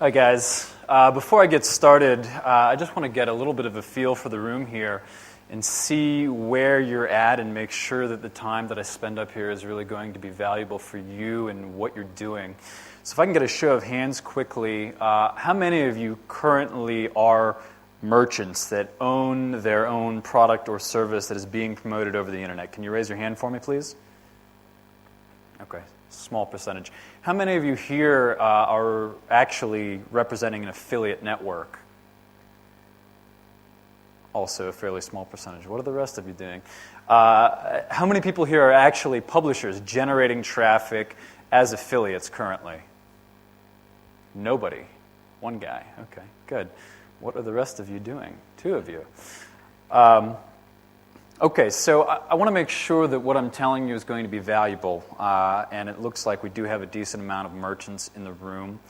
Hi guys. Before I get started, I just want to get a little bit of a feel for the room here and see where you're at and make sure that the time that I spend up here is really going to be valuable for you and what you're doing. So if I can get a show of hands quickly, how many of you currently are merchants that own their own product or service that is being promoted over the internet? Can you raise your hand for me, please? Okay, small percentage. How many of you here are actually representing an affiliate network? Also a fairly small percentage. What are the rest of you doing? How many people here are actually publishers generating traffic as affiliates currently? Nobody. One guy. Okay, good. What are the rest of you doing? Two of you. Okay, so I want to make sure that what I'm telling you is going to be valuable, and it looks like we do have a decent amount of merchants in the room,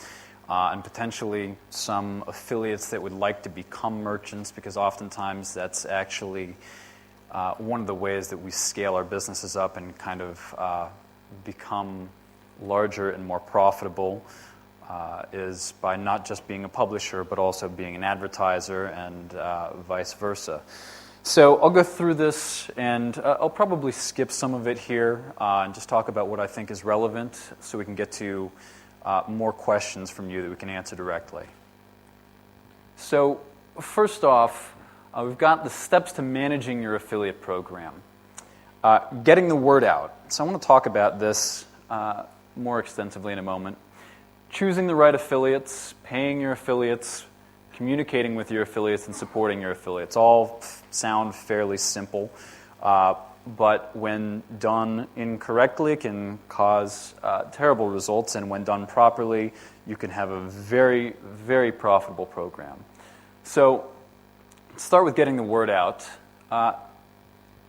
and potentially some affiliates that would like to become merchants, because oftentimes that's actually one of the ways that we scale our businesses up and kind of become larger and more profitable, is by not just being a publisher, but also being an advertiser and vice versa. So I'll go through this, and I'll probably skip some of it here and just talk about what I think is relevant so we can get to more questions from you that we can answer directly. So first off, we've got the steps to managing your affiliate program. Getting the word out. So I want to talk about this more extensively in a moment. Choosing the right affiliates, paying your affiliates, communicating with your affiliates, and supporting your affiliates. All sound fairly simple, but when done incorrectly can cause terrible results, and when done properly, you can have a very, very profitable program. So let's start with getting the word out.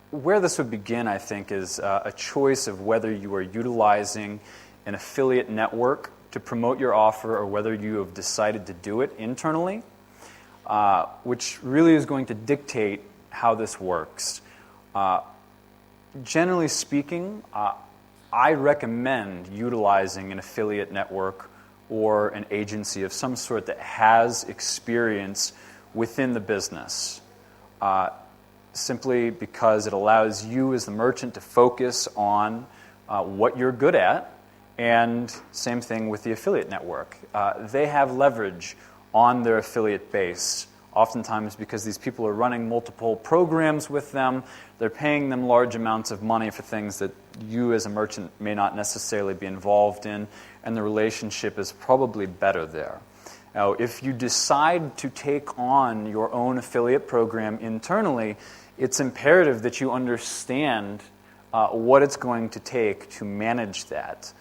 Where this would begin, I think, is a choice of whether you are utilizing an affiliate network to promote your offer or whether you have decided to do it internally. Which really is going to dictate how this works. Generally speaking, I recommend utilizing an affiliate network or an agency of some sort that has experience within the business, simply because it allows you as the merchant to focus on what you're good at, and same thing with the affiliate network. They have leverage on their affiliate base. Oftentimes, because these people are running multiple programs with them, they're paying them large amounts of money for things that you as a merchant may not necessarily be involved in, and the relationship is probably better there. Now, if you decide to take on your own affiliate program internally, it's imperative that you understand what it's going to take to manage that.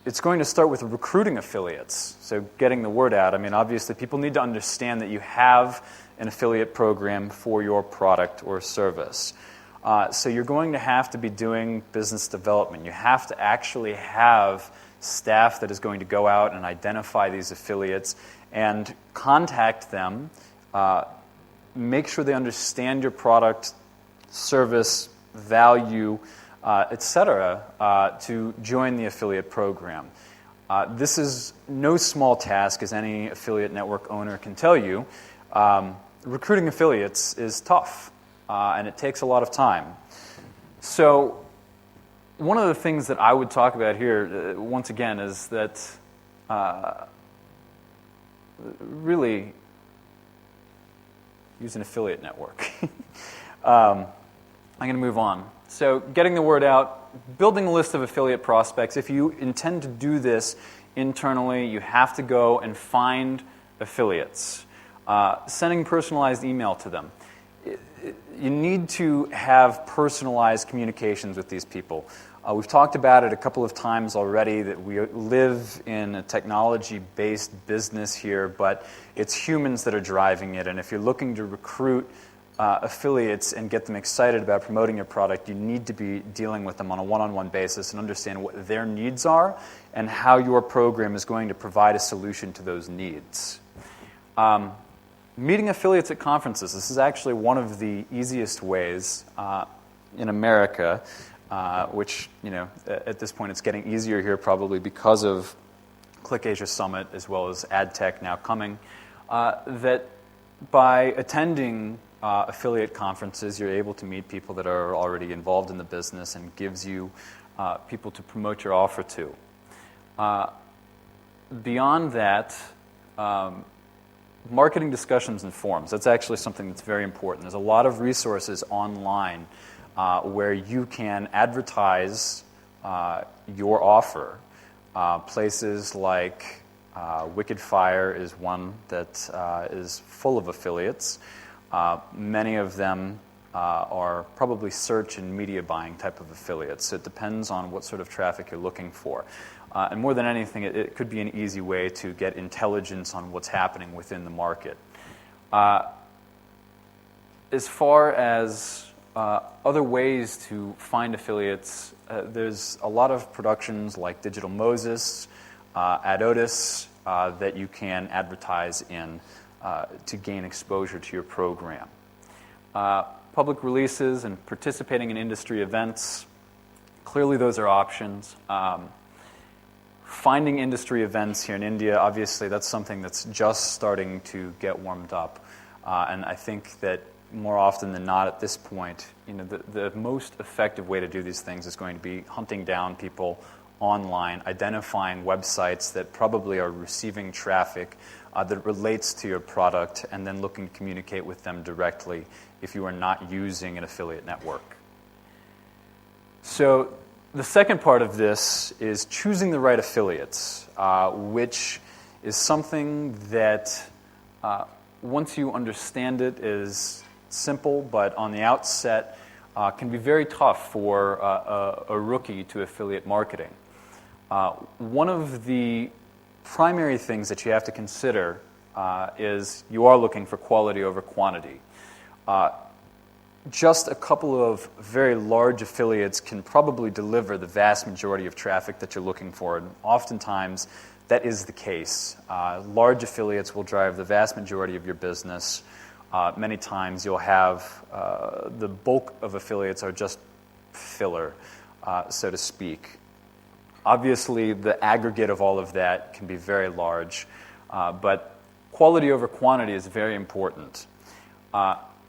It's going to start with recruiting affiliates, so getting the word out. I mean, obviously, people need to understand that you have an affiliate program for your product or service. So you're going to have to be doing business development. You have to actually have staff that is going to go out and identify these affiliates and contact them, make sure they understand your product, service, value, etc., to join the affiliate program. This is no small task, as any affiliate network owner can tell you. Recruiting affiliates is tough, and it takes a lot of time. So one of the things that I would talk about here, once again, is that really use an affiliate network. I'm going to move on. So getting the word out, building a list of affiliate prospects. If you intend to do this internally, you have to go and find affiliates. Sending personalized email to them. You need to have personalized communications with these people. We've talked about it a couple of times already, that we live in a technology-based business here, but it's humans that are driving it. And if you're looking to recruit affiliates and get them excited about promoting your product, you need to be dealing with them on a one-on-one basis and understand what their needs are and how your program is going to provide a solution to those needs. Meeting affiliates at conferences. This is actually one of the easiest ways in America, which, at this point it's getting easier here probably because of Click Asia Summit, as well as AdTech now coming, that by attending affiliate conferences, you're able to meet people that are already involved in the business and gives you people to promote your offer to. Beyond that, marketing discussions and forums, that's actually something that's very important. There's a lot of resources online where you can advertise your offer. Places like Wicked Fire is one that is full of affiliates. Many of them are probably search and media buying type of affiliates. So it depends on what sort of traffic you're looking for. And more than anything, it could be an easy way to get intelligence on what's happening within the market. As far as other ways to find affiliates, there's a lot of productions like Digital Moses, Adotis, that you can advertise in to gain exposure to your program. Public releases and participating in industry events, clearly those are options. Finding industry events here in India, obviously that's something that's just starting to get warmed up. And I think that more often than not at this point, the most effective way to do these things is going to be hunting down people online, identifying websites that probably are receiving traffic that relates to your product, and then looking to communicate with them directly if you are not using an affiliate network. So the second part of this is choosing the right affiliates, which is something that once you understand it is simple, but on the outset can be very tough for a rookie to affiliate marketing. One of the primary things that you have to consider is you are looking for quality over quantity. Just a couple of very large affiliates can probably deliver the vast majority of traffic that you're looking for, and oftentimes that is the case. Large affiliates will drive the vast majority of your business. Many times you'll have the bulk of affiliates are just filler, so to speak. Obviously, the aggregate of all of that can be very large, but quality over quantity is very important.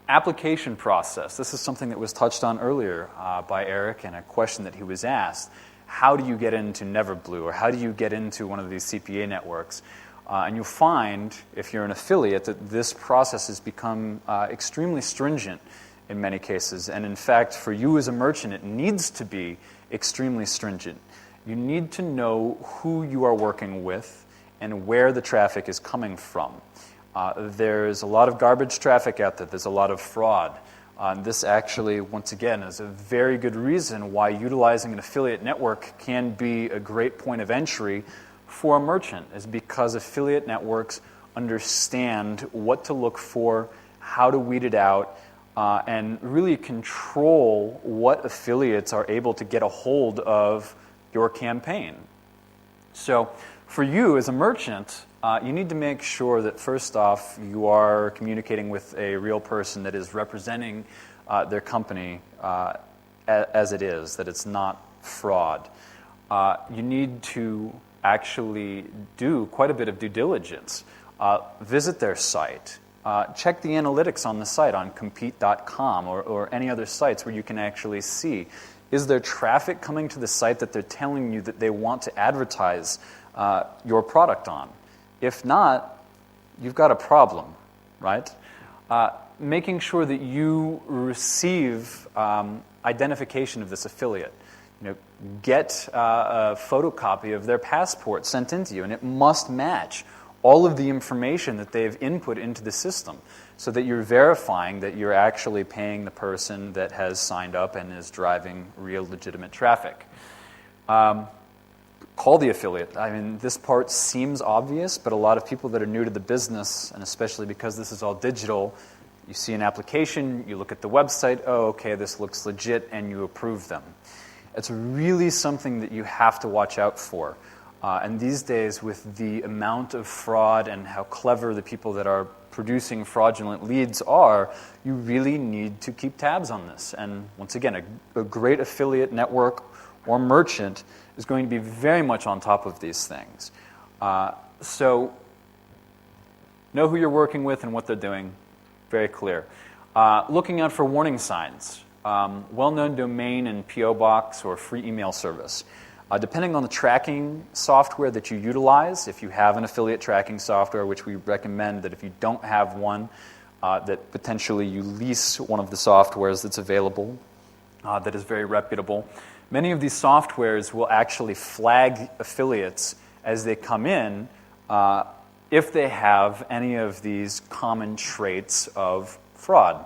Application process. This is something that was touched on earlier by Eric and a question that he was asked. How do you get into Neverblue, or how do you get into one of these CPA networks? And you'll find, if you're an affiliate, that this process has become extremely stringent in many cases. And in fact, for you as a merchant, it needs to be extremely stringent. You need to know who you are working with and where the traffic is coming from. There's a lot of garbage traffic out there. There's a lot of fraud. This actually, once again, is a very good reason why utilizing an affiliate network can be a great point of entry for a merchant, is because affiliate networks understand what to look for, how to weed it out, and really control what affiliates are able to get a hold of your campaign. So for you as a merchant, you need to make sure that first off you are communicating with a real person that is representing their company as it is, that it's not fraud. You need to actually do quite a bit of due diligence. Visit their site. Check the analytics on the site on compete.com or any other sites where you can actually see, is there traffic coming to the site that they're telling you that they want to advertise your product on? If not, you've got a problem, right? Making sure that you receive identification of this affiliate. Get a photocopy of their passport sent into you, and it must match all of the information that they've input into the system, so that you're verifying that you're actually paying the person that has signed up and is driving real legitimate traffic. Call the affiliate. I mean, this part seems obvious, but a lot of people that are new to the business, and especially because this is all digital, you see an application, you look at the website, oh, okay, this looks legit, and you approve them. It's really something that you have to watch out for. And these days, with the amount of fraud and how clever the people that are producing fraudulent leads are, you really need to keep tabs on this. And once again, a great affiliate network or merchant is going to be very much on top of these things. So know who you're working with and what they're doing. Very clear. Looking out for warning signs. Well-known domain and PO box or free email service. Depending on the tracking software that you utilize, if you have an affiliate tracking software, which we recommend that if you don't have one, that potentially you lease one of the softwares that's available that is very reputable. Many of these softwares will actually flag affiliates as they come in if they have any of these common traits of fraud.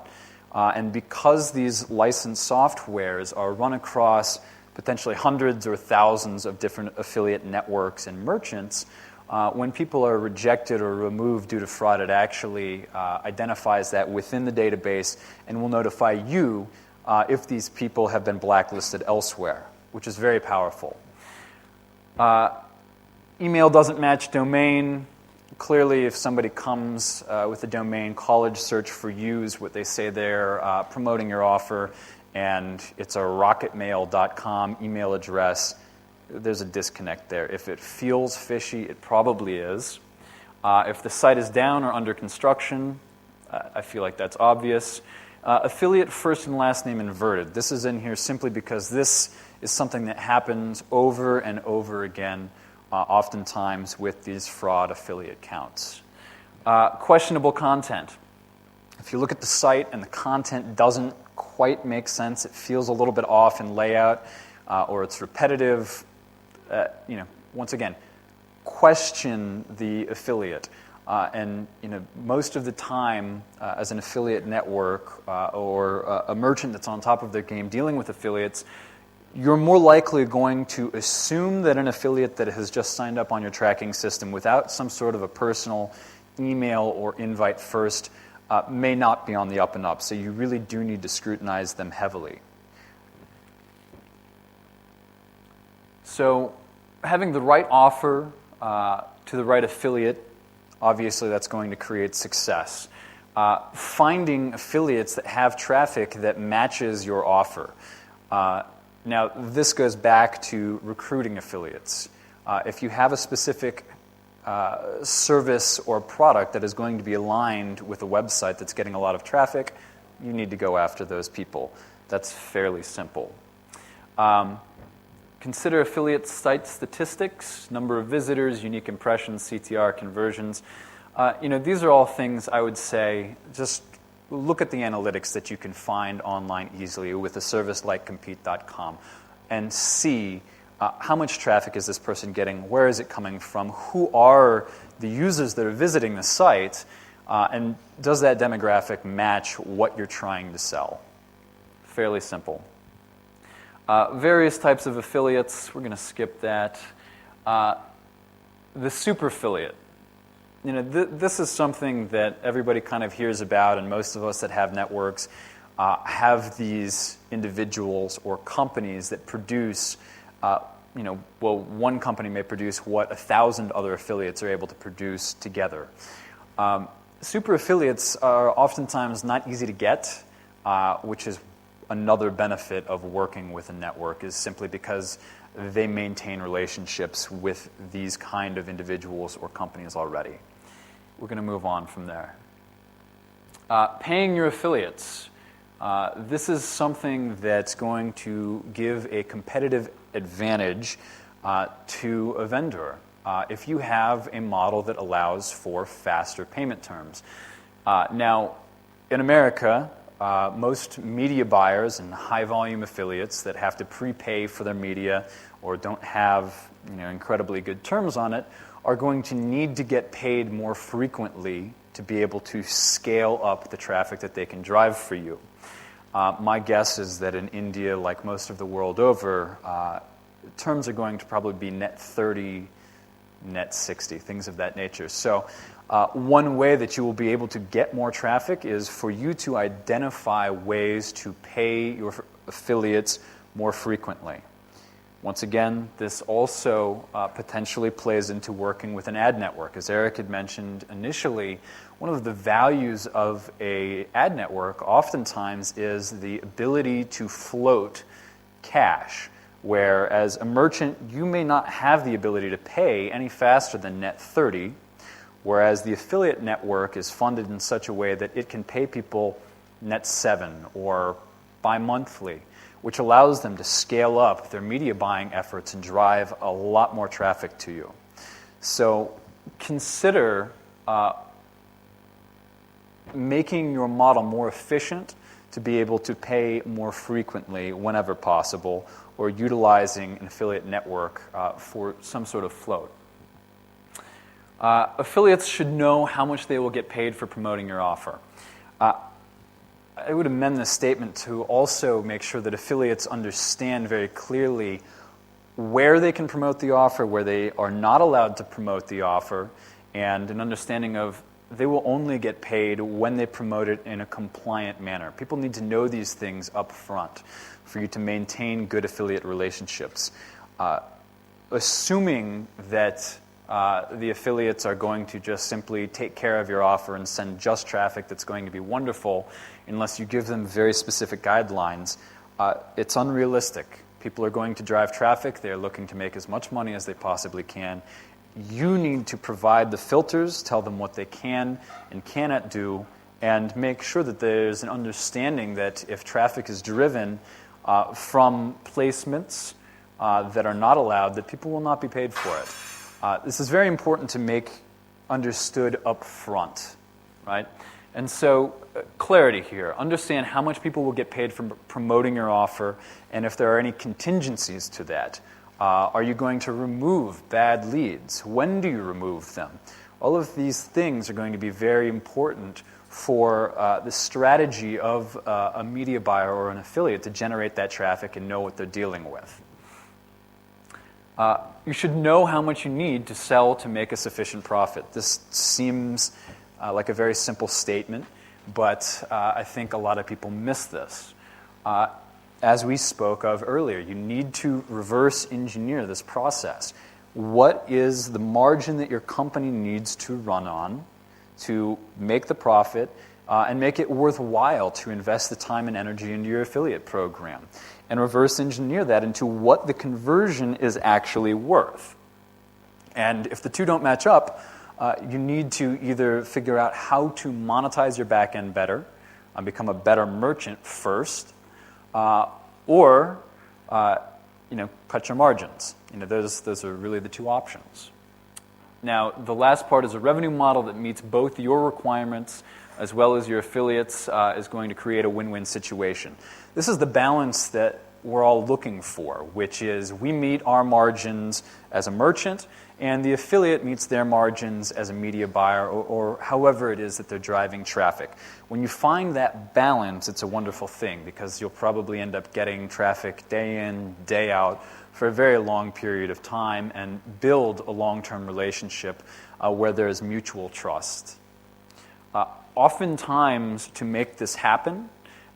And because these licensed softwares are run across potentially hundreds or thousands of different affiliate networks and merchants, when people are rejected or removed due to fraud, it actually identifies that within the database and will notify you if these people have been blacklisted elsewhere, which is very powerful. Email doesn't match domain. Clearly, if somebody comes with a domain, college search for you is what they say there, promoting your offer, and it's a rocketmail.com email address, there's a disconnect there. If it feels fishy, it probably is. If the site is down or under construction, I feel like that's obvious. Affiliate first and last name inverted. This is in here simply because this is something that happens over and over again, oftentimes with these fraud affiliate counts. Questionable content. If you look at the site and the content doesn't quite make sense, it feels a little bit off in layout, or it's repetitive, once again, question the affiliate. And most of the time, as an affiliate network or a merchant that's on top of their game dealing with affiliates, you're more likely going to assume that an affiliate that has just signed up on your tracking system without some sort of a personal email or invite first may not be on the up and up. So you really do need to scrutinize them heavily. So having the right offer to the right affiliate, obviously that's going to create success. Finding affiliates that have traffic that matches your offer. Now, this goes back to recruiting affiliates. If you have a specific service or product that is going to be aligned with a website that's getting a lot of traffic, you need to go after those people. That's fairly simple. Consider affiliate site statistics, number of visitors, unique impressions, CTR, conversions. These are all things I would say just look at the analytics that you can find online easily with a service like compete.com and see how much traffic is this person getting, where is it coming from, who are the users that are visiting the site, and does that demographic match what you're trying to sell? Fairly simple. Various types of affiliates, we're going to skip that. The super affiliate. This is something that everybody kind of hears about, and most of us that have networks have these individuals or companies that produce, one company may produce what 1,000 other affiliates are able to produce together. Super affiliates are oftentimes not easy to get, which is another benefit of working with a network, is simply because they maintain relationships with these kind of individuals or companies already. We're going to move on from there. Paying your affiliates. This is something that's going to give a competitive advantage to a vendor if you have a model that allows for faster payment terms. Now, in America, most media buyers and high-volume affiliates that have to prepay for their media or don't have incredibly good terms on it are going to need to get paid more frequently to be able to scale up the traffic that they can drive for you. My guess is that in India, like most of the world over, terms are going to probably be net 30, net 60, things of that nature. So one way that you will be able to get more traffic is for you to identify ways to pay your affiliates more frequently. Once again, this also potentially plays into working with an ad network. As Eric had mentioned initially, one of the values of an ad network oftentimes is the ability to float cash. where as a merchant, you may not have the ability to pay any faster than net 30, whereas the affiliate network is funded in such a way that it can pay people net 7 or bi-monthly, which allows them to scale up their media buying efforts and drive a lot more traffic to you. So consider making your model more efficient to be able to pay more frequently whenever possible, or utilizing an affiliate network for some sort of float. Affiliates should know how much they will get paid for promoting your offer. I would amend this statement to also make sure that affiliates understand very clearly where they can promote the offer, where they are not allowed to promote the offer, and an understanding of they will only get paid when they promote it in a compliant manner. People need to know these things up front for you to maintain good affiliate relationships. Assuming that the affiliates are going to just simply take care of your offer and send just traffic that's going to be wonderful, unless you give them very specific guidelines, it's unrealistic. People are going to drive traffic. They're looking to make as much money as they possibly can. You need to provide the filters, tell them what they can and cannot do, and make sure that there's an understanding that if traffic is driven from placements that are not allowed, that people will not be paid for it. This is very important to make understood up front, right? And so clarity here. Understand how much people will get paid for promoting your offer, and if there are any contingencies to that. Are you going to remove bad leads? When do you remove them? All of these things are going to be very important for the strategy of a media buyer or an affiliate to generate that traffic and know what they're dealing with. You should know how much you need to sell to make a sufficient profit. This seems like a very simple statement, but I think a lot of people miss this. As we spoke of earlier, you need to reverse engineer this process. What is the margin that your company needs to run on to make the profit and make it worthwhile to invest the time and energy into your affiliate program? And reverse engineer that into what the conversion is actually worth. And if the two don't match up, you need to either figure out how to monetize your back end better, become a better merchant first, or cut your margins. Those are really the two options. Now, the last part is a revenue model that meets both your requirements as well as your affiliates is going to create a win-win situation. This is the balance that we're all looking for, which is we meet our margins as a merchant, and the affiliate meets their margins as a media buyer, or however it is that they're driving traffic. When you find that balance, it's a wonderful thing, because you'll probably end up getting traffic day in, day out for a very long period of time and build a long-term relationship where there is mutual trust. Oftentimes, to make this happen,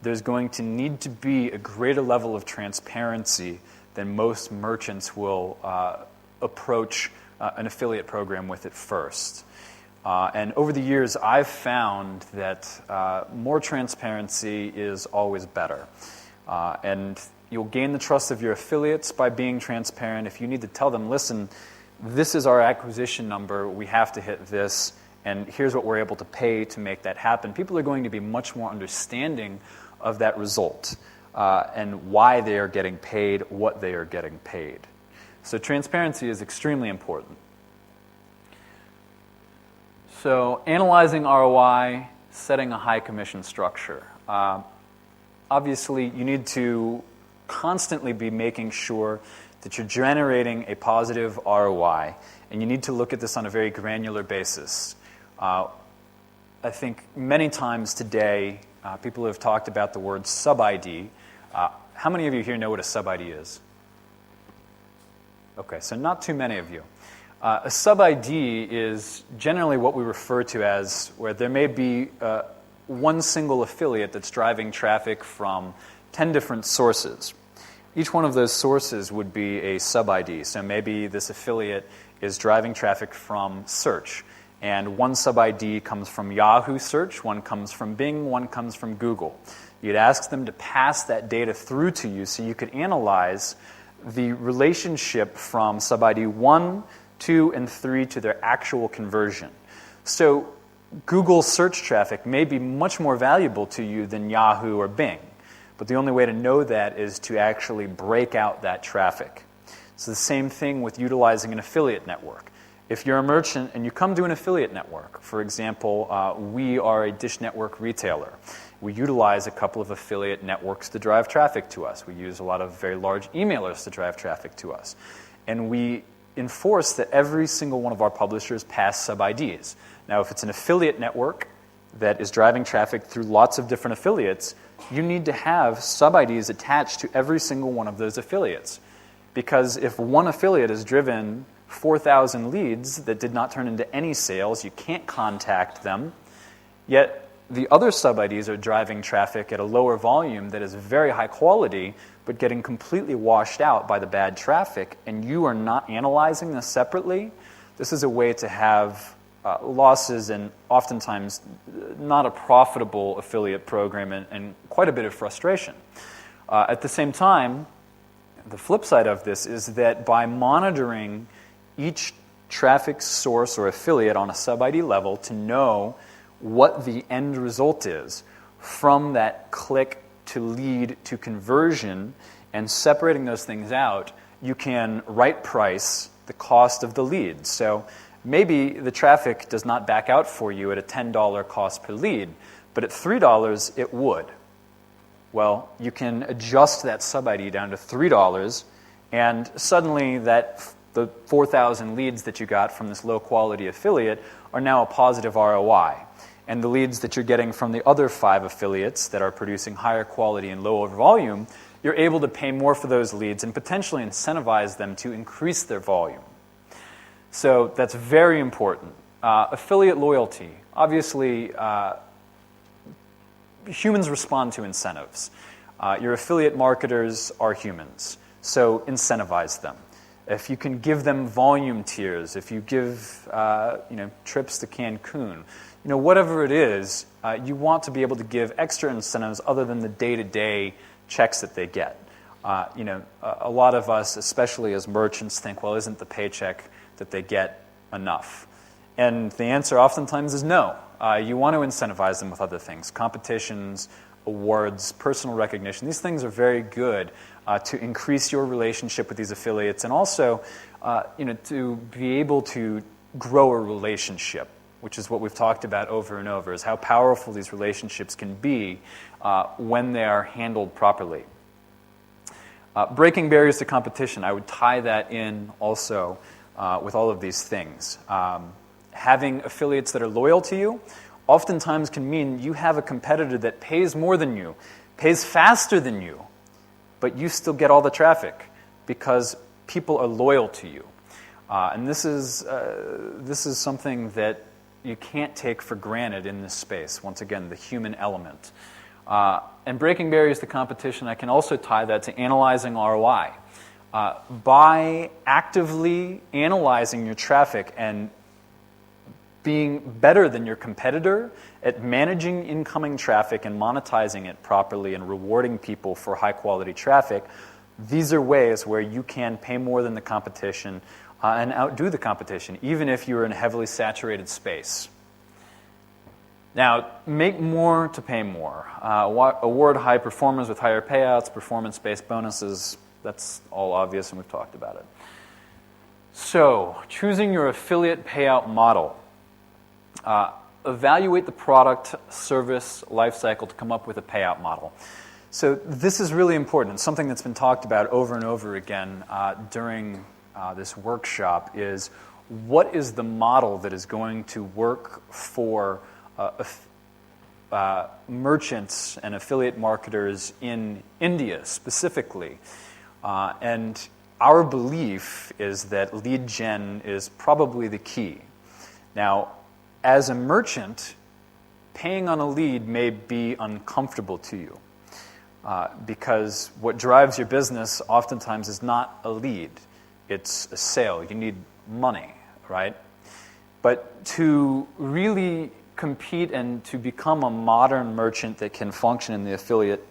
there's going to need to be a greater level of transparency than most merchants will approach an affiliate program with at first. And over the years, I've found that more transparency is always better. And you'll gain the trust of your affiliates by being transparent. If you need to tell them, listen, this is our acquisition number, we have to hit this, and here's what we're able to pay to make that happen, people are going to be much more understanding of that result and why they are getting paid, what they are getting paid. So transparency is extremely important. So analyzing ROI, setting a high commission structure. Obviously, you need to constantly be making sure that you're generating a positive ROI, and you need to look at this on a very granular basis. I think many times today, people have talked about the word sub-ID. How many of you here know what a sub-ID is? Okay, so not too many of you. A sub-ID is generally what we refer to as where there may be one single affiliate that's driving traffic from 10 different sources. Each one of those sources would be a sub-ID. So maybe this affiliate is driving traffic from search, and one sub-ID comes from Yahoo search, one comes from Bing, one comes from Google. You'd ask them to pass that data through to you so you could analyze the relationship from sub-ID 1, 2, and 3 to their actual conversion. So Google search traffic may be much more valuable to you than Yahoo or Bing, but the only way to know that is to actually break out that traffic. It's the same thing with utilizing an affiliate network. If you're a merchant and you come to an affiliate network, for example, we are a Dish Network retailer. We utilize a couple of affiliate networks to drive traffic to us. We use a lot of very large emailers to drive traffic to us. And we enforce that every single one of our publishers pass sub-IDs. Now, if it's an affiliate network that is driving traffic through lots of different affiliates, you need to have sub-IDs attached to every single one of those affiliates. Because if one affiliate has driven 4,000 leads that did not turn into any sales, you can't contact them, yet the other sub-IDs are driving traffic at a lower volume that is very high quality, but getting completely washed out by the bad traffic, and you are not analyzing this separately. This is a way to have losses and oftentimes not a profitable affiliate program and quite a bit of frustration. At the same time, the flip side of this is that by monitoring each traffic source or affiliate on a sub-ID level to know what the end result is from that click to lead to conversion and separating those things out, you can right price the cost of the lead. So maybe the traffic does not back out for you at a $10 cost per lead, but at $3 it would. Well, you can adjust that sub-ID down to $3, and suddenly the 4,000 leads that you got from this low-quality affiliate are now a positive ROI. And the leads that you're getting from the other 5 affiliates that are producing higher quality and lower volume, you're able to pay more for those leads and potentially incentivize them to increase their volume. So that's very important. Affiliate loyalty. Obviously, humans respond to incentives. Your affiliate marketers are humans, so incentivize them. If you can give them volume tiers, if you give trips to Cancun, whatever it is, you want to be able to give extra incentives other than the day-to-day checks that they get. A lot of us, especially as merchants, think, well, isn't the paycheck that they get enough? And the answer oftentimes is no. You want to incentivize them with other things, competitions, awards, personal recognition. These things are very good to increase your relationship with these affiliates and also to be able to grow a relationship, which is what we've talked about over and over, is how powerful these relationships can be when they are handled properly. Breaking barriers to competition, I would tie that in also with all of these things. Having affiliates that are loyal to you oftentimes can mean you have a competitor that pays more than you, pays faster than you, but you still get all the traffic because people are loyal to you. And this is something that you can't take for granted in this space. Once again, the human element. And breaking barriers to competition, I can also tie that to analyzing ROI. By actively analyzing your traffic and being better than your competitor at managing incoming traffic and monetizing it properly and rewarding people for high-quality traffic, these are ways where you can pay more than the competition and outdo the competition, even if you're in a heavily saturated space. Now, make more to pay more. Award high performers with higher payouts, performance-based bonuses. That's all obvious, and we've talked about it. So, choosing your affiliate payout model. Evaluate the product, service, life cycle to come up with a payout model. So this is really important. Something that's been talked about over and over again during this workshop is what is the model that is going to work for merchants and affiliate marketers in India specifically. And our belief is that lead gen is probably the key. Now, as a merchant, paying on a lead may be uncomfortable to you because what drives your business oftentimes is not a lead. It's a sale. You need money, right? But to really compete and to become a modern merchant that can function in the affiliate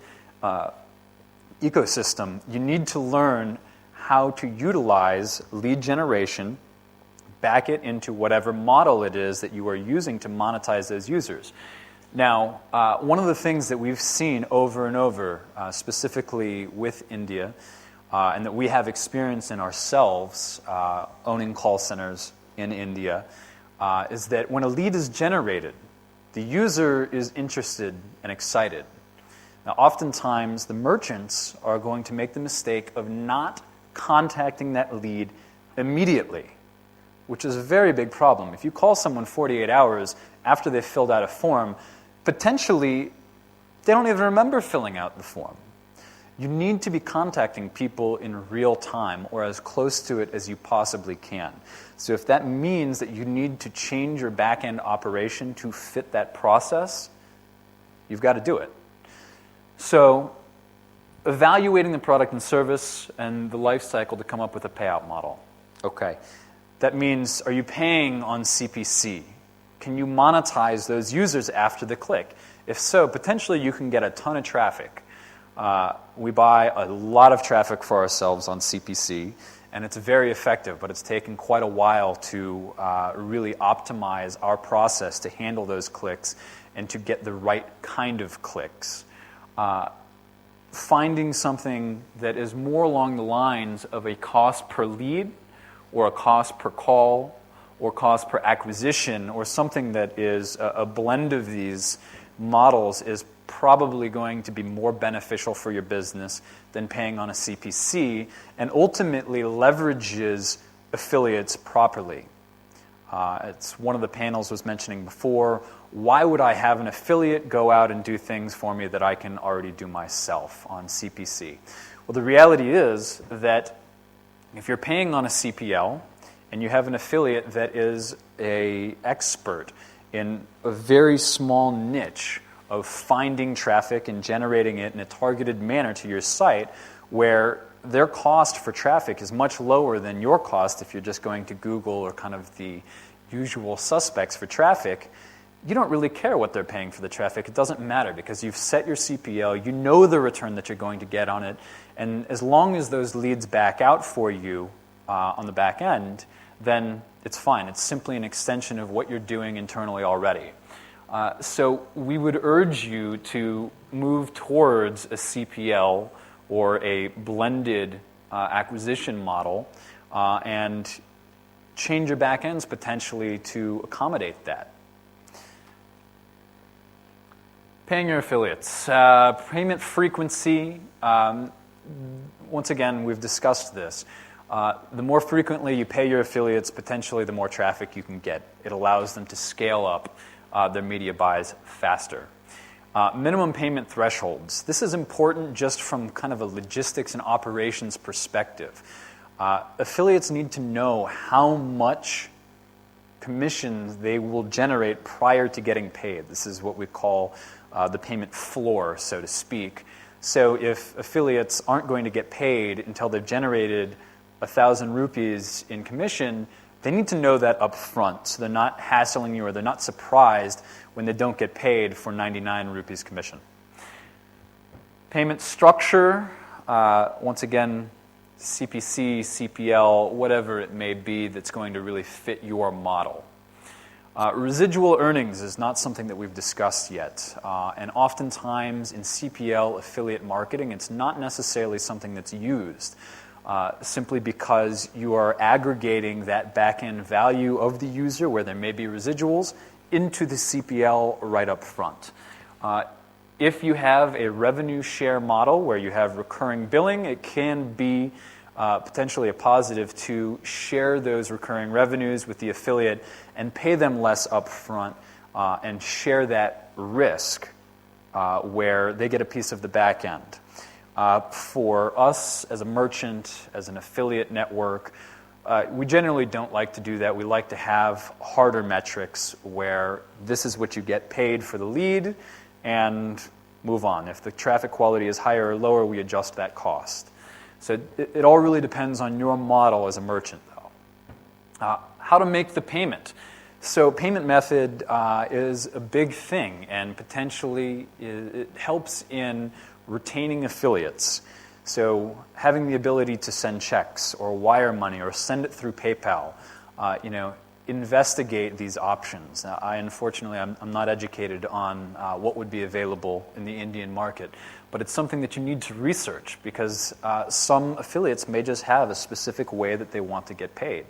ecosystem, you need to learn how to utilize lead generation, back it into whatever model it is that you are using to monetize those users. Now, one of the things that we've seen over and over, specifically with India, and that we have experience in ourselves, owning call centers in India, is that when a lead is generated, the user is interested and excited. Now, oftentimes, the merchants are going to make the mistake of not contacting that lead immediately, which is a very big problem. If you call someone 48 hours after they've filled out a form, potentially they don't even remember filling out the form. You need to be contacting people in real time or as close to it as you possibly can. So if that means that you need to change your back-end operation to fit that process, you've got to do it. So evaluating the product and service and the life cycle to come up with a payout model. Okay. That means, are you paying on CPC? Can you monetize those users after the click? If so, potentially you can get a ton of traffic. We buy a lot of traffic for ourselves on CPC, and it's very effective, but it's taken quite a while to really optimize our process to handle those clicks and to get the right kind of clicks. Finding something that is more along the lines of a cost per lead, or a cost per call, or cost per acquisition, or something that is a blend of these models is probably going to be more beneficial for your business than paying on a CPC, and ultimately leverages affiliates properly. It's one of the panels was mentioning before, why would I have an affiliate go out and do things for me that I can already do myself on CPC? Well, the reality is that if you're paying on a CPL and you have an affiliate that is an expert in a very small niche of finding traffic and generating it in a targeted manner to your site, where their cost for traffic is much lower than your cost if you're just going to Google or kind of the usual suspects for traffic, you don't really care what they're paying for the traffic. It doesn't matter because you've set your CPL, you know the return that you're going to get on it, and as long as those leads back out for you on the back end, then it's fine. It's simply an extension of what you're doing internally already. So we would urge you to move towards a CPL or a blended acquisition model and change your back ends potentially to accommodate that. Paying your affiliates. Payment frequency, once again, we've discussed this. The more frequently you pay your affiliates, potentially the more traffic you can get. It allows them to scale up their media buys faster. Minimum payment thresholds. This is important just from kind of a logistics and operations perspective. Affiliates need to know how much commissions they will generate prior to getting paid. This is what we call the payment floor, so to speak. So if affiliates aren't going to get paid until they've generated 1,000 rupees in commission, they need to know that up front, so they're not hassling you or they're not surprised when they don't get paid for 99 rupees commission. Payment structure, once again, CPC, CPL, whatever it may be that's going to really fit your model. Residual earnings is not something that we've discussed yet, and oftentimes in CPL affiliate marketing, it's not necessarily something that's used. Simply because you are aggregating that back-end value of the user, where there may be residuals, into the CPL right up front. If you have a revenue share model where you have recurring billing, it can be potentially a positive to share those recurring revenues with the affiliate and pay them less upfront and share that risk where they get a piece of the back end. For us as a merchant, as an affiliate network, we generally don't like to do that. We like to have harder metrics where this is what you get paid for the lead and move on. If the traffic quality is higher or lower, we adjust that cost. So it all really depends on your model as a merchant, though. How to make the payment. So payment method is a big thing, and potentially it helps in retaining affiliates. So having the ability to send checks or wire money or send it through PayPal, investigate these options. Now, unfortunately, I'm not educated on what would be available in the Indian market, but it's something that you need to research because some affiliates may just have a specific way that they want to get paid.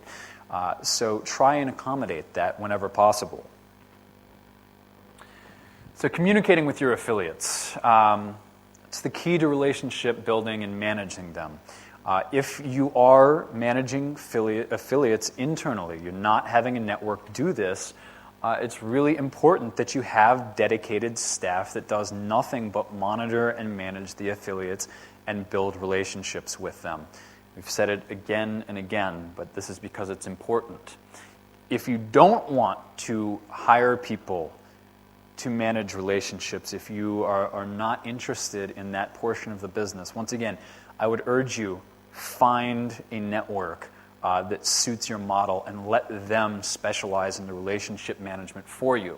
So try and accommodate that whenever possible. So communicating with your affiliates. It's the key to relationship building and managing them. If you are managing affiliates internally, you're not having a network do this, it's really important that you have dedicated staff that does nothing but monitor and manage the affiliates and build relationships with them. We've said it again and again, but this is because it's important. If you don't want to hire people to manage relationships, if you are not interested in that portion of the business, once again, I would urge you, find a network that suits your model and let them specialize in the relationship management for you.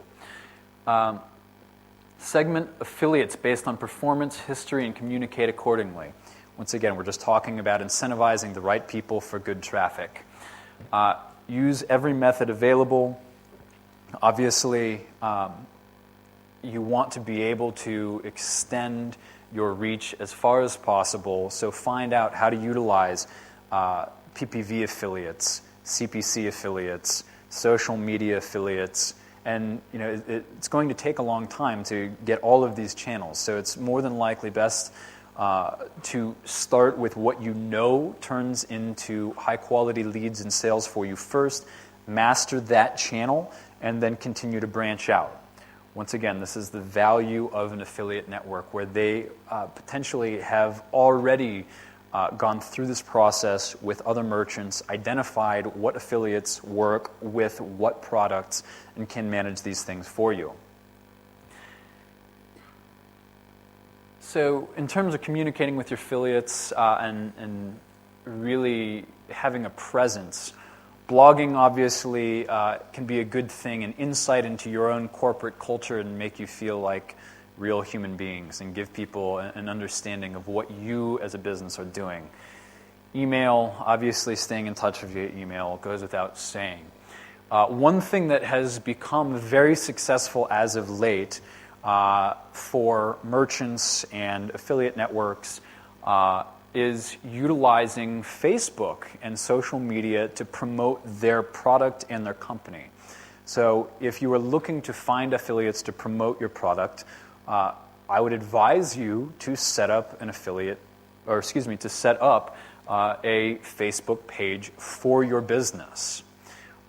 Segment affiliates based on performance, history, and communicate accordingly. Once again, we're just talking about incentivizing the right people for good traffic. Use every method available. Obviously, you want to be able to extend your reach as far as possible, so find out how to utilize PPV affiliates, CPC affiliates, social media affiliates, and it's going to take a long time to get all of these channels, so it's more than likely best to start with what you know turns into high-quality leads and sales for you first, master that channel, and then continue to branch out. Once again, this is the value of an affiliate network where they potentially have already gone through this process with other merchants, identified what affiliates work with what products, and can manage these things for you. So in terms of communicating with your affiliates and really having a presence, blogging obviously can be a good thing, an insight into your own corporate culture and make you feel like real human beings and give people an understanding of what you as a business are doing. Email, obviously staying in touch via email goes without saying. One thing that has become very successful as of late for merchants and affiliate networks is utilizing Facebook and social media to promote their product and their company. So if you are looking to find affiliates to promote your product, I would advise you to set up a Facebook page for your business.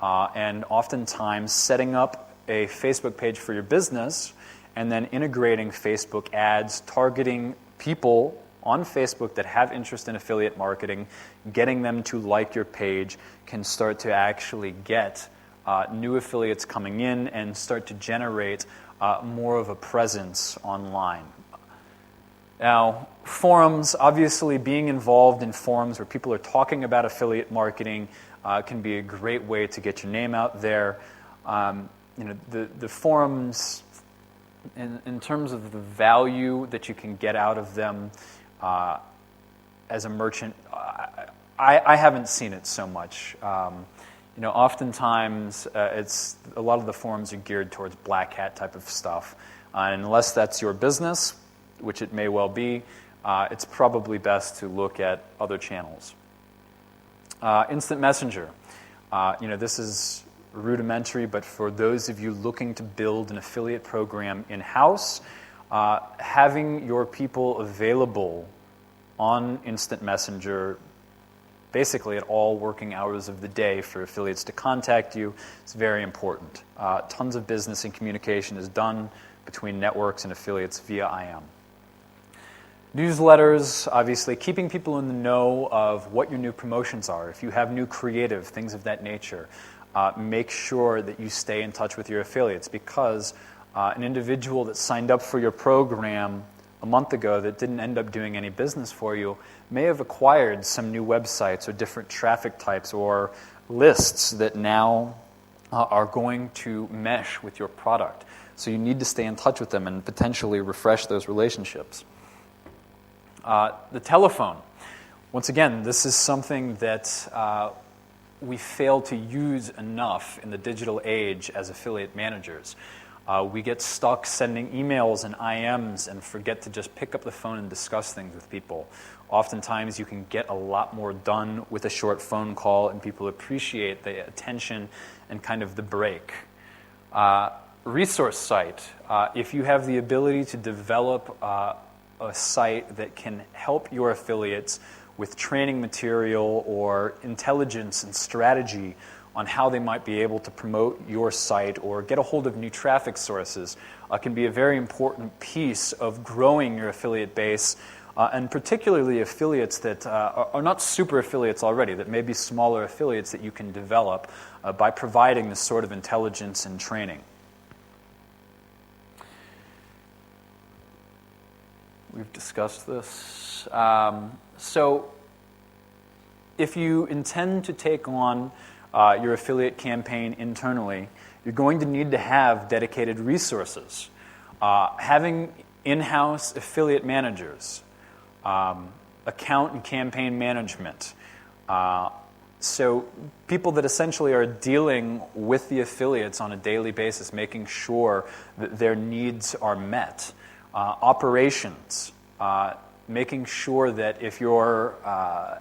And oftentimes setting up a Facebook page for your business and then integrating Facebook ads, targeting people on Facebook that have interest in affiliate marketing, getting them to like your page can start to actually get new affiliates coming in and start to generate more of a presence online. Now, forums, obviously being involved in forums where people are talking about affiliate marketing can be a great way to get your name out there. The forums, in terms of the value that you can get out of them, as a merchant, I haven't seen it so much. Oftentimes it's a lot of the forums are geared towards black hat type of stuff, and unless that's your business, which it may well be, it's probably best to look at other channels. Instant Messenger. This is rudimentary, but for those of you looking to build an affiliate program in-house, having your people available on Instant Messenger basically at all working hours of the day for affiliates to contact you is very important. Tons of business and communication is done between networks and affiliates via IM. Newsletters, obviously, keeping people in the know of what your new promotions are. If you have new creative, things of that nature, make sure that you stay in touch with your affiliates, because an individual that signed up for your program a month ago that didn't end up doing any business for you may have acquired some new websites or different traffic types or lists that now are going to mesh with your product. So you need to stay in touch with them and potentially refresh those relationships. The telephone. Once again, this is something that we fail to use enough in the digital age as affiliate managers. We get stuck sending emails and IMs and forget to just pick up the phone and discuss things with people. Oftentimes, you can get a lot more done with a short phone call, and people appreciate the attention and kind of the break. Resource site. If you have the ability to develop a site that can help your affiliates with training material or intelligence and strategy on how they might be able to promote your site or get a hold of new traffic sources, can be a very important piece of growing your affiliate base, and particularly affiliates that are not super affiliates already, that may be smaller affiliates that you can develop by providing this sort of intelligence and training. We've discussed this. So if you intend to take on your affiliate campaign internally, you're going to need to have dedicated resources. Having in-house affiliate managers, account and campaign management, so people that essentially are dealing with the affiliates on a daily basis, making sure that their needs are met. Operations, making sure that if your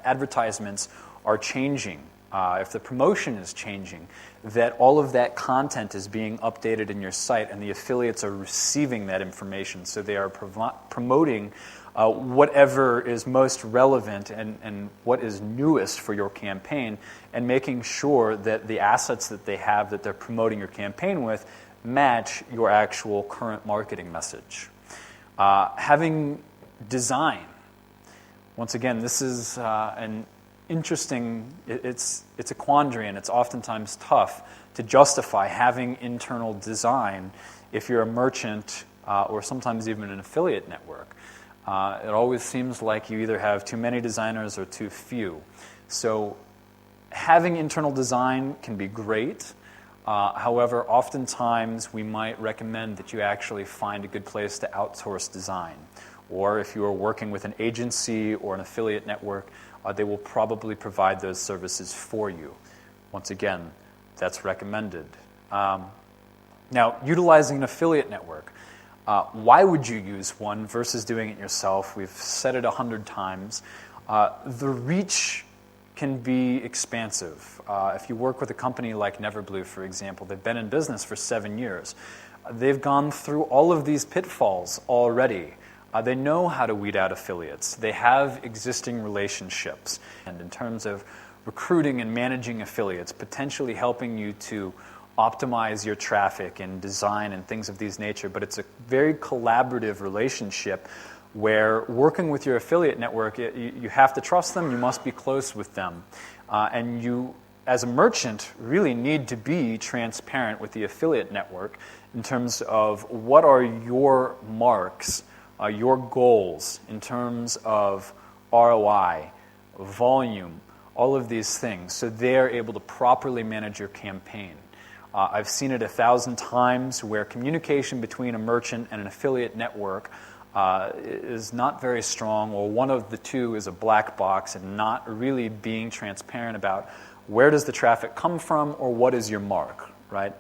advertisements are changing, if the promotion is changing, that all of that content is being updated in your site and the affiliates are receiving that information, so they are promoting whatever is most relevant and what is newest for your campaign, and making sure that the assets that they have that they're promoting your campaign with match your actual current marketing message. Having design. Once again, this is an interesting, it's a quandary, and it's oftentimes tough to justify having internal design if you're a merchant or sometimes even an affiliate network. It always seems like you either have too many designers or too few. So having internal design can be great. However, oftentimes we might recommend that you actually find a good place to outsource design. Or if you are working with an agency or an affiliate network, they will probably provide those services for you. Once again, that's recommended. Now, utilizing an affiliate network. Why would you use one versus doing it yourself? We've said it 100 times. The reach can be expansive. If you work with a company like Neverblue, for example, they've been in business for 7 years. They've gone through all of these pitfalls already. They know how to weed out affiliates. They have existing relationships. And in terms of recruiting and managing affiliates, potentially helping you to optimize your traffic and design and things of these nature, but it's a very collaborative relationship where working with your affiliate network, you have to trust them, you must be close with them. And you, as a merchant, really need to be transparent with the affiliate network in terms of what are your marks, your goals in terms of ROI, volume, all of these things, so they're able to properly manage your campaign. I've seen it 1,000 times where communication between a merchant and an affiliate network is not very strong, or one of the two is a black box and not really being transparent about where does the traffic come from or what is your mark, right?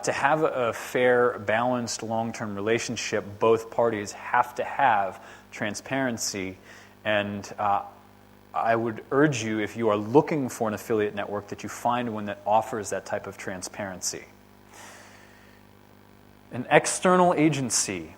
To have a fair, balanced, long-term relationship, both parties have to have transparency, and I would urge you, if you are looking for an affiliate network, that you find one that offers that type of transparency. An external agency.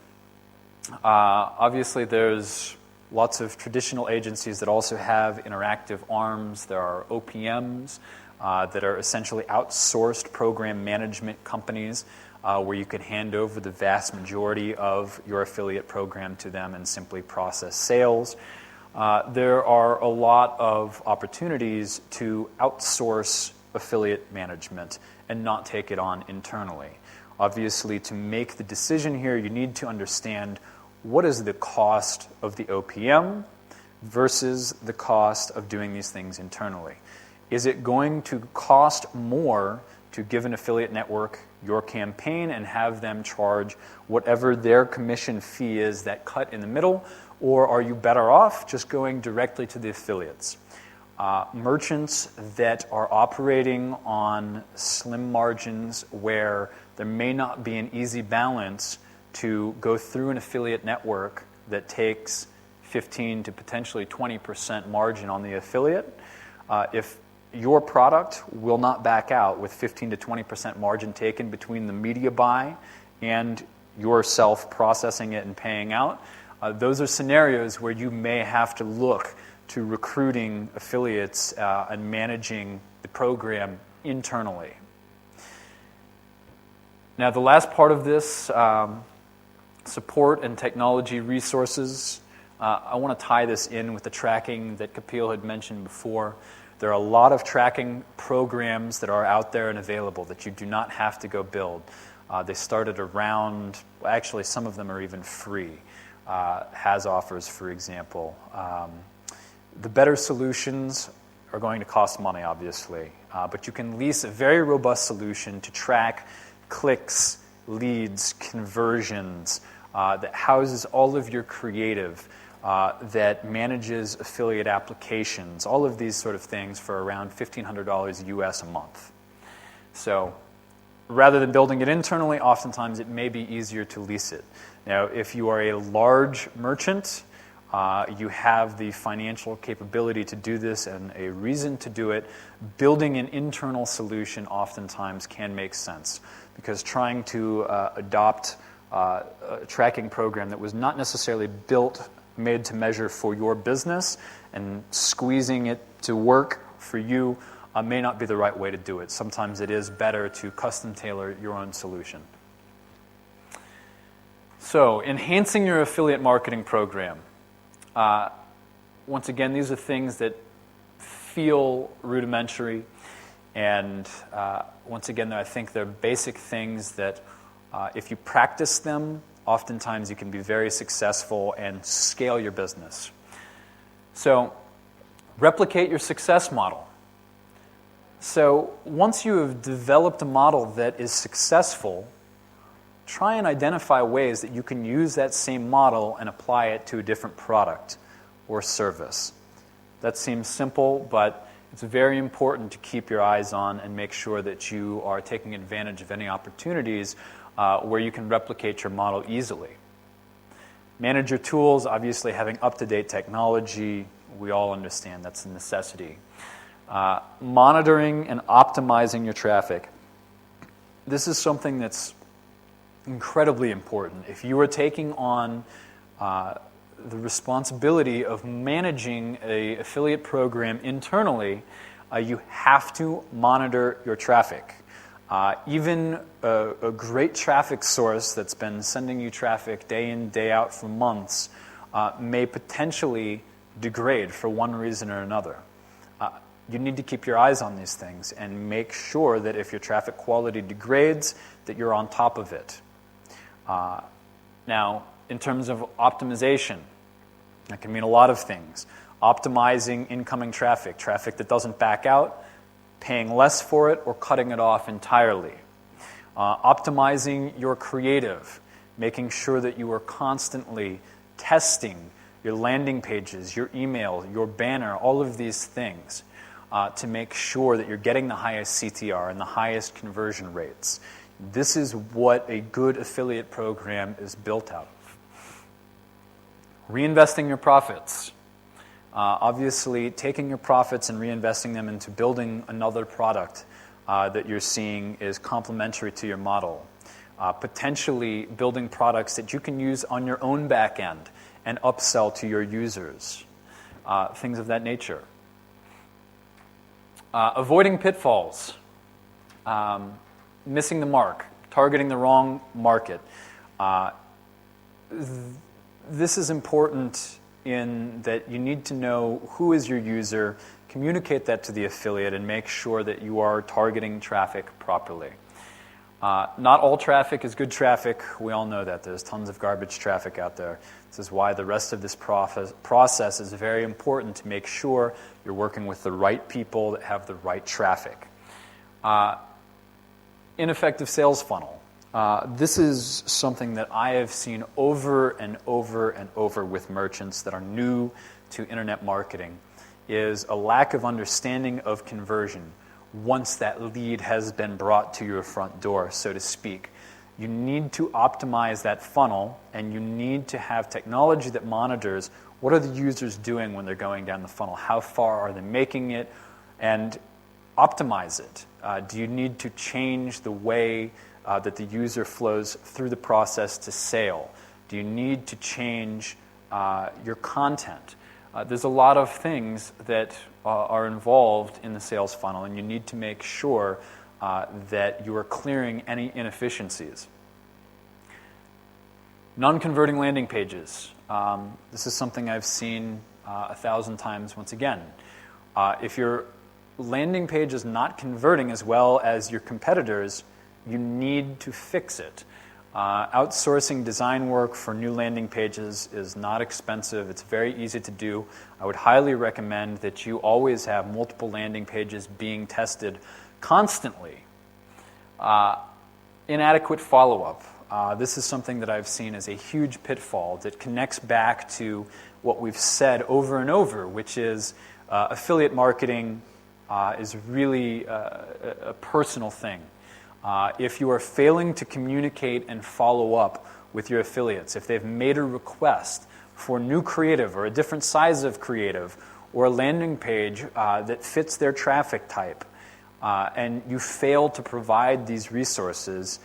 Obviously, there's lots of traditional agencies that also have interactive arms. There are OPMs that are essentially outsourced program management companies where you can hand over the vast majority of your affiliate program to them and simply process sales. There are a lot of opportunities to outsource affiliate management and not take it on internally. Obviously, to make the decision here, you need to understand what is the cost of the OPM versus the cost of doing these things internally. Is it going to cost more to give an affiliate network your campaign and have them charge whatever their commission fee is, that cut in the middle, or are you better off just going directly to the affiliates? Merchants that are operating on slim margins where there may not be an easy balance to go through an affiliate network that takes 15 to potentially 20% margin on the affiliate. If your product will not back out with 15 to 20% margin taken between the media buy and yourself processing it and paying out, those are scenarios where you may have to look to recruiting affiliates and managing the program internally. Now, the last part of this, support and technology resources, I want to tie this in with the tracking that Kapil had mentioned before. There are a lot of tracking programs that are out there and available that you do not have to go build. They started around, actually some of them are even free. Has offers, for example. The better solutions are going to cost money, obviously, but you can lease a very robust solution to track clicks, leads, conversions, that houses all of your creative, that manages affiliate applications, all of these sort of things for around $1,500 US a month. So rather than building it internally, oftentimes it may be easier to lease it. Now, if you are a large merchant, you have the financial capability to do this and a reason to do it, building an internal solution oftentimes can make sense, because trying to adopt a tracking program that was not necessarily made to measure for your business and squeezing it to work for you may not be the right way to do it. Sometimes it is better to custom tailor your own solution. So, enhancing your affiliate marketing program. Once again, these are things that feel rudimentary, and once again, I think they're basic things that if you practice them, oftentimes you can be very successful and scale your business. So, replicate your success model. So, once you have developed a model that is successful, try and identify ways that you can use that same model and apply it to a different product or service. That seems simple, but it's very important to keep your eyes on and make sure that you are taking advantage of any opportunities where you can replicate your model easily. Manage your tools, obviously having up-to-date technology, we all understand that's a necessity. Monitoring and optimizing your traffic. This is something that's incredibly important. If you are taking on the responsibility of managing an affiliate program internally, you have to monitor your traffic. Even a great traffic source that's been sending you traffic day in, day out for months may potentially degrade for one reason or another. You need to keep your eyes on these things and make sure that if your traffic quality degrades, that you're on top of it. Now, in terms of optimization, that can mean a lot of things. Optimizing incoming traffic that doesn't back out, paying less for it, or cutting it off entirely. Optimizing your creative, making sure that you are constantly testing your landing pages, your email, your banner, all of these things to make sure that you're getting the highest CTR and the highest conversion rates. This is what a good affiliate program is built out of. Reinvesting your profits. Obviously, taking your profits and reinvesting them into building another product that you're seeing is complementary to your model. Potentially building products that you can use on your own back end and upsell to your users. Things of that nature. Avoiding pitfalls. Missing the mark, targeting the wrong market. This is important in that you need to know who is your user, communicate that to the affiliate, and make sure that you are targeting traffic properly. Not all traffic is good traffic. We all know that. There's tons of garbage traffic out there. This is why the rest of this process is very important to make sure you're working with the right people that have the right traffic. Ineffective sales funnel. This is something that I have seen over and over and over with merchants that are new to internet marketing, is a lack of understanding of conversion once that lead has been brought to your front door, so to speak. You need to optimize that funnel, and you need to have technology that monitors what are the users doing when they're going down the funnel, how far are they making it, and optimize it. Do you need to change the way that the user flows through the process to sale? Do you need to change your content? There's a lot of things that are involved in the sales funnel, and you need to make sure that you are clearing any inefficiencies. Non-converting landing pages. This is something I've seen 1,000 times once again. If your landing page is not converting as well as your competitors, you need to fix it. Outsourcing design work for new landing pages is not expensive. It's very easy to do. I would highly recommend that you always have multiple landing pages being tested constantly. Inadequate follow-up. This is something that I've seen as a huge pitfall that connects back to what we've said over and over, which is affiliate marketing is really a personal thing. If you are failing to communicate and follow up with your affiliates, if they've made a request for new creative or a different size of creative or a landing page that fits their traffic type, and you fail to provide these resources,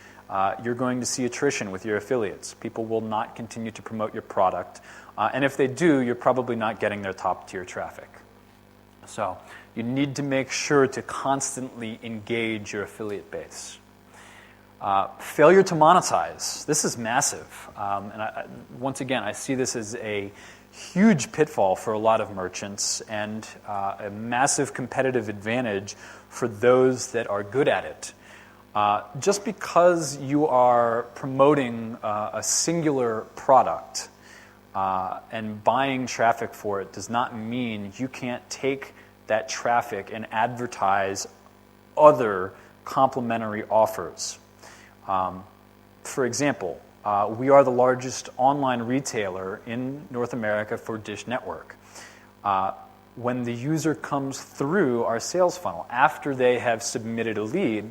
you're going to see attrition with your affiliates. People will not continue to promote your product. And if they do, you're probably not getting their top-tier traffic. So you need to make sure to constantly engage your affiliate base. Failure to monetize. This is massive. Once again, I see this as a huge pitfall for a lot of merchants and a massive competitive advantage for those that are good at it. Just because you are promoting a singular product and buying traffic for it does not mean you can't take that traffic and advertise other complementary offers. For example, we are the largest online retailer in North America for Dish Network. When the user comes through our sales funnel, after they have submitted a lead,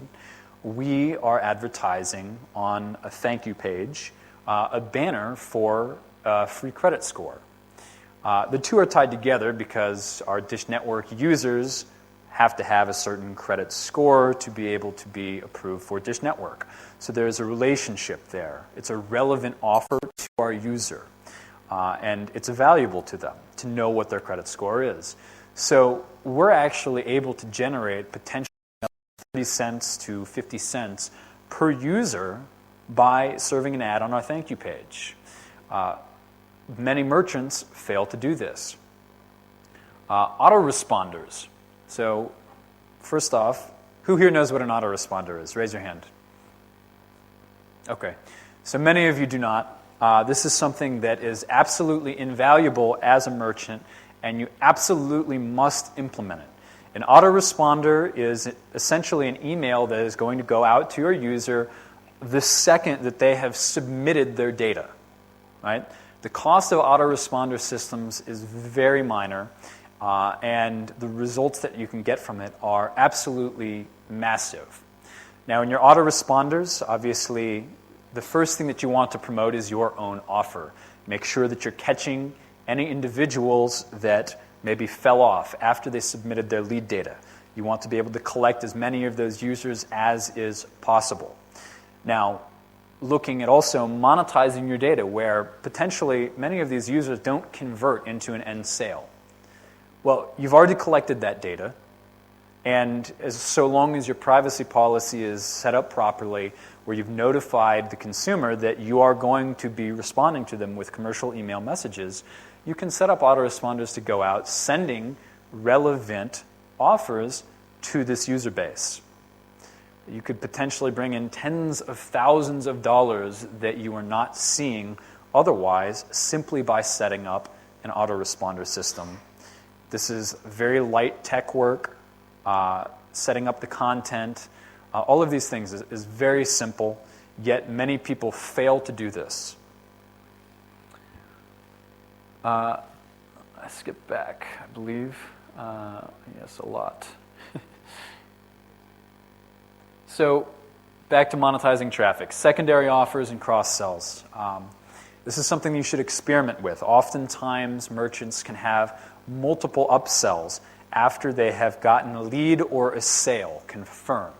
we are advertising on a thank you page a banner for a free credit score. The two are tied together because our Dish Network users have to have a certain credit score to be able to be approved for Dish Network. So there's a relationship there. It's a relevant offer to our user, and it's valuable to them to know what their credit score is. So we're actually able to generate potentially 30 cents to 50 cents per user by serving an ad on our thank you page. Many merchants fail to do this. Autoresponders. So first off, who here knows what an autoresponder is? Raise your hand. Okay. So many of you do not. This is something that is absolutely invaluable as a merchant, and you absolutely must implement it. An autoresponder is essentially an email that is going to go out to your user the second that they have submitted their data, right? The cost of autoresponder systems is very minor, and the results that you can get from it are absolutely massive. Now, in your autoresponders, obviously, the first thing that you want to promote is your own offer. Make sure that you're catching any individuals that maybe fell off after they submitted their lead data. You want to be able to collect as many of those users as is possible. Now, looking at also monetizing your data, where potentially many of these users don't convert into an end sale. Well, you've already collected that data, and so long as your privacy policy is set up properly, where you've notified the consumer that you are going to be responding to them with commercial email messages, you can set up autoresponders to go out sending relevant offers to this user base. You could potentially bring in tens of thousands of dollars that you are not seeing otherwise simply by setting up an autoresponder system. This is very light tech work. Setting up the content, all of these things is very simple. yet many people fail to do this. I skipped back, I believe. Yes, a lot. So, back to monetizing traffic. Secondary offers and cross-sells. This is something you should experiment with. Oftentimes, merchants can have multiple upsells after they have gotten a lead or a sale confirmed.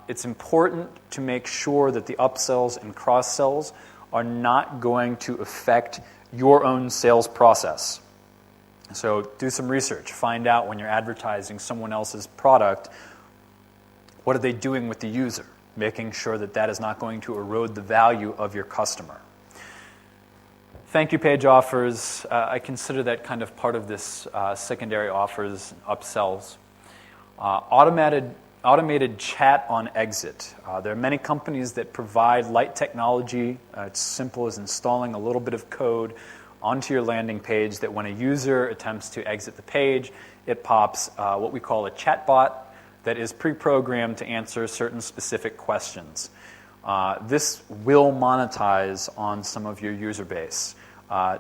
It's important to make sure that the upsells and cross-sells are not going to affect your own sales process. So do some research. Find out when you're advertising someone else's product, what are they doing with the user? Making sure that that is not going to erode the value of your customer. Thank you page offers. I consider that kind of part of this secondary offers, upsells. Automated chat on exit. There are many companies that provide light technology. It's simple as installing a little bit of code onto your landing page that when a user attempts to exit the page, it pops what we call a chatbot that is pre-programmed to answer certain specific questions. This will monetize on some of your user base.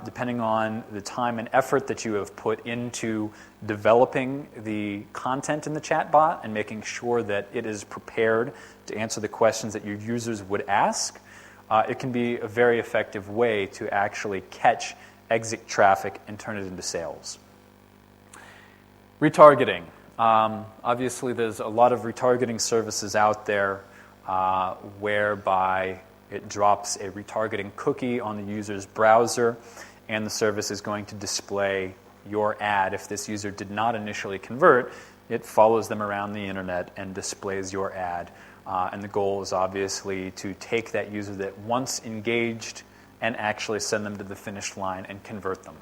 Depending on the time and effort that you have put into developing the content in the chatbot and making sure that it is prepared to answer the questions that your users would ask, it can be a very effective way to actually catch exit traffic and turn it into sales. Retargeting. Obviously, there's a lot of retargeting services out there whereby it drops a retargeting cookie on the user's browser, and the service is going to display your ad. If this user did not initially convert, it follows them around the internet and displays your ad. And the goal is obviously to take that user that once engaged and actually send them to the finish line and convert them.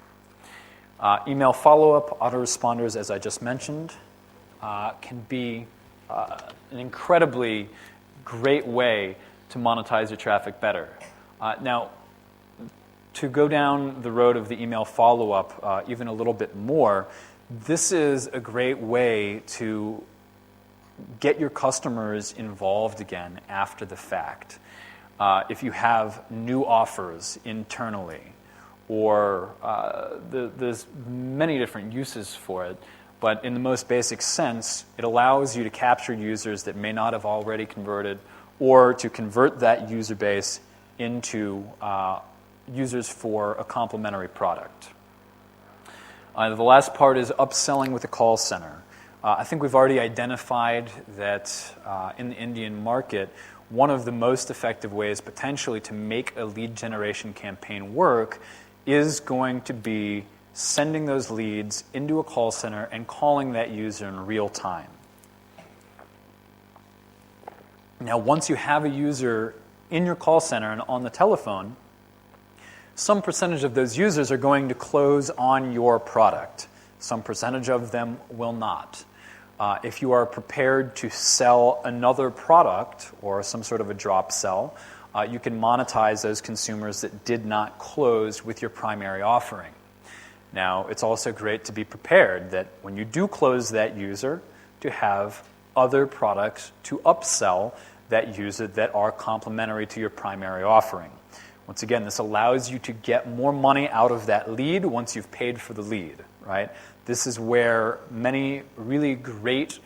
Email follow-up, autoresponders, as I just mentioned, can be an incredibly great way to monetize your traffic better. Now, to go down the road of the email follow-up even a little bit more, this is a great way to get your customers involved again after the fact. If you have new offers internally, or there's many different uses for it, but in the most basic sense, it allows you to capture users that may not have already converted, or to convert that user base into users for a complementary product. The last part is upselling with a call center. I think we've already identified that in the Indian market, one of the most effective ways potentially to make a lead generation campaign work is going to be sending those leads into a call center and calling that user in real time. Now, once you have a user in your call center and on the telephone, some percentage of those users are going to close on your product. Some percentage of them will not. If you are prepared to sell another product or some sort of a drop sell, you can monetize those consumers that did not close with your primary offering. Now, it's also great to be prepared that when you do close that user, to have other products to upsell that user that are complementary to your primary offering. Once again, this allows you to get more money out of that lead once you've paid for the lead, right? This is where many really great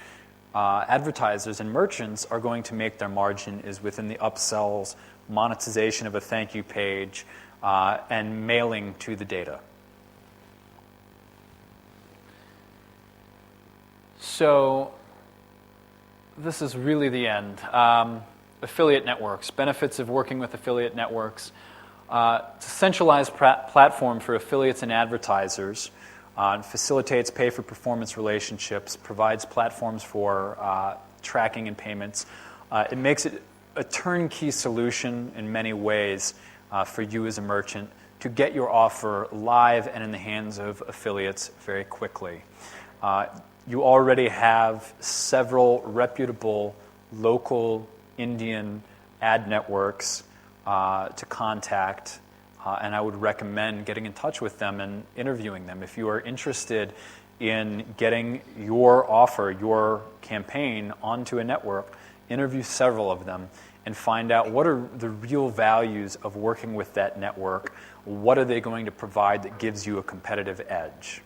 advertisers and merchants are going to make their margin, is within the upsells, monetization of a thank you page, and mailing to the data. So this is really the end. Affiliate networks, benefits of working with affiliate networks. It's a centralized platform for affiliates and advertisers. Facilitates pay-for-performance relationships, provides platforms for tracking and payments. It makes it a turnkey solution in many ways for you as a merchant to get your offer live and in the hands of affiliates very quickly. You already have several reputable local Indian ad networks to contact, and I would recommend getting in touch with them and interviewing them. If you are interested in getting your offer, your campaign onto a network, interview several of them, and find out what are the real values of working with that network. What are they going to provide that gives you a competitive edge?